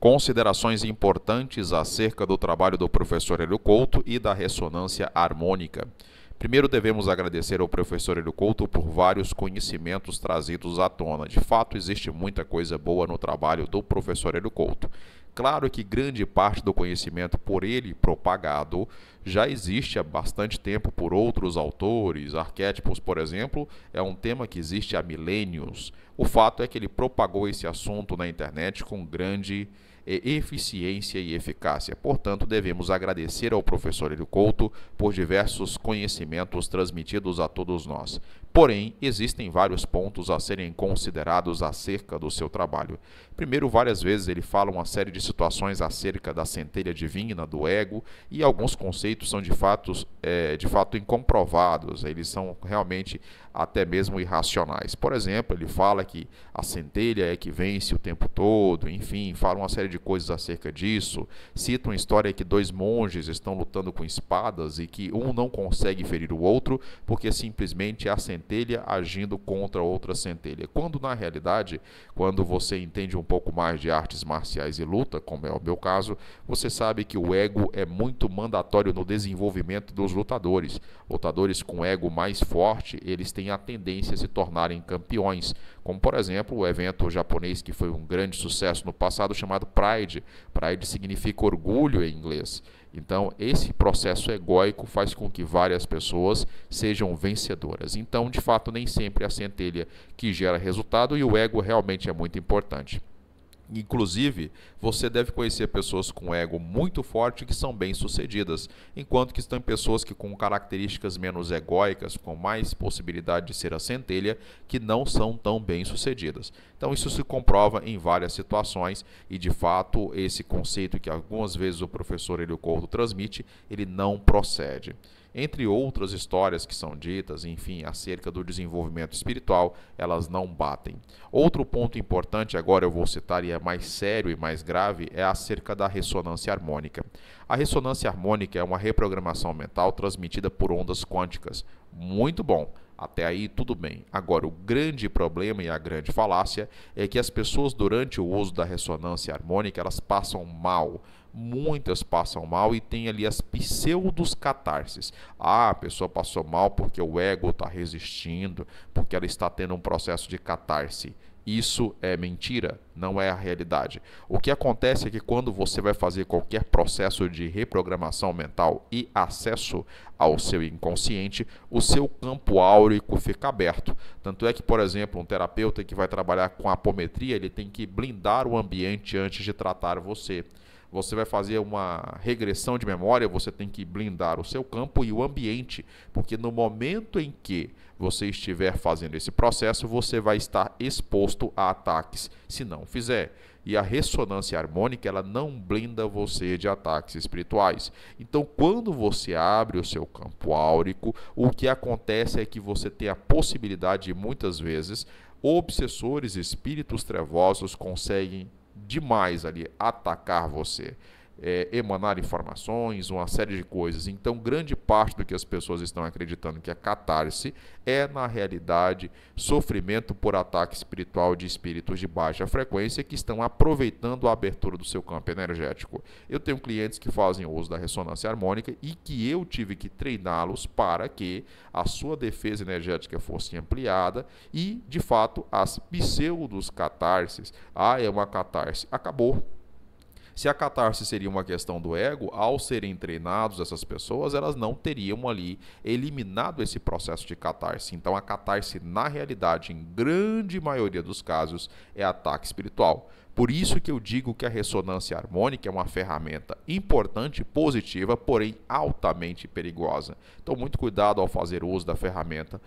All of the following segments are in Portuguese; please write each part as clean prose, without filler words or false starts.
Considerações importantes acerca do trabalho do professor Hélio Couto e da ressonância harmônica. Primeiro, devemos agradecer ao professor Hélio Couto por vários conhecimentos trazidos à tona. De fato, existe muita coisa boa no trabalho do professor Hélio Couto. Claro que grande parte do conhecimento por ele propagado já existe há bastante tempo por outros autores. Arquétipos, por exemplo, é um tema que existe há milênios. O fato é que ele propagou esse assunto na internet com grande eficiência e eficácia. Portanto, devemos agradecer ao professor Hélio Couto por diversos conhecimentos transmitidos a todos nós. Porém, existem vários pontos a serem considerados acerca do seu trabalho. Primeiro, várias vezes ele fala uma série de situações acerca da centelha divina, do ego, e alguns conceitos são de fato incomprovados, eles são realmente até mesmo irracionais. Por exemplo, ele fala que a centelha é que vence o tempo todo, enfim, fala uma série de coisas acerca disso, cita uma história que dois monges estão lutando com espadas e que um não consegue ferir o outro porque simplesmente a centelha agindo contra outra centelha. Quando na realidade, quando você entende um pouco mais de artes marciais e luta, como é o meu caso, você sabe que o ego é muito mandatório no desenvolvimento dos lutadores. Lutadores com ego mais forte, eles têm a tendência a se tornarem campeões, como por exemplo o evento japonês que foi um grande sucesso no passado chamado Pride. Pride significa orgulho em inglês. Então, esse processo egóico faz com que várias pessoas sejam vencedoras. Então, de fato, nem sempre é a centelha que gera resultado e o ego realmente é muito importante. Inclusive, você deve conhecer pessoas com ego muito forte que são bem-sucedidas, enquanto que estão pessoas que com características menos egóicas, com mais possibilidade de ser a centelha, que não são tão bem-sucedidas. Então, isso se comprova em várias situações e, de fato, esse conceito que algumas vezes o professor Hélio Couto transmite, ele não procede. Entre outras histórias que são ditas, enfim, acerca do desenvolvimento espiritual, elas não batem. Outro ponto importante, agora eu vou citar e é mais sério e mais grave, é acerca da ressonância harmônica. A ressonância harmônica é uma reprogramação mental transmitida por ondas quânticas. Muito bom. Até aí tudo bem. Agora, o grande problema e a grande falácia é que as pessoas durante o uso da ressonância harmônica, elas passam mal. Muitas passam mal e tem ali as pseudos catarses. Ah, a pessoa passou mal porque o ego está resistindo, porque ela está tendo um processo de catarse. Isso é mentira, não é a realidade. O que acontece é que quando você vai fazer qualquer processo de reprogramação mental e acesso ao seu inconsciente, o seu campo áurico fica aberto. Tanto é que, por exemplo, um terapeuta que vai trabalhar com apometria, ele tem que blindar o ambiente antes de tratar você. Você vai fazer uma regressão de memória, você tem que blindar o seu campo e o ambiente, porque no momento em que você estiver fazendo esse processo, você vai estar exposto a ataques, se não fizer. E a ressonância harmônica, ela não blinda você de ataques espirituais. Então, quando você abre o seu campo áurico, o que acontece é que você tem a possibilidade de, muitas vezes, obsessores, espíritos trevosos conseguem demais ali atacar você, emanar informações, uma série de coisas. Então, grande parte do que as pessoas estão acreditando que é catarse é, na realidade, sofrimento por ataque espiritual de espíritos de baixa frequência que estão aproveitando a abertura do seu campo energético. Eu tenho clientes que fazem uso da ressonância harmônica e que eu tive que treiná-los para que a sua defesa energética fosse ampliada e, de fato, as pseudos catarses, é uma catarse, acabou. Se a catarse seria uma questão do ego, ao serem treinados essas pessoas, elas não teriam ali eliminado esse processo de catarse. Então a catarse, na realidade, em grande maioria dos casos, é ataque espiritual. Por isso que eu digo que a ressonância harmônica é uma ferramenta importante, positiva, porém altamente perigosa. Então, muito cuidado ao fazer uso da ferramenta.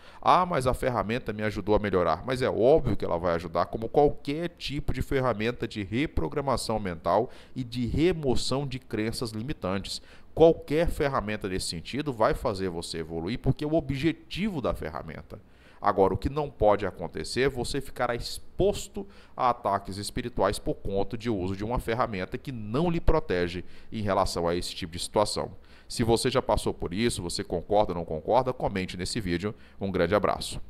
Mas a ferramenta me ajudou a melhorar. Mas é óbvio que ela vai ajudar, como qualquer tipo de ferramenta de reprogramação mental e de remoção de crenças limitantes. Qualquer ferramenta desse sentido vai fazer você evoluir, porque é o objetivo da ferramenta. Agora, o que não pode acontecer é você ficar exposto a ataques espirituais por conta de uso de uma ferramenta que não lhe protege em relação a esse tipo de situação. Se você já passou por isso, você concorda ou não concorda, comente nesse vídeo. Um grande abraço.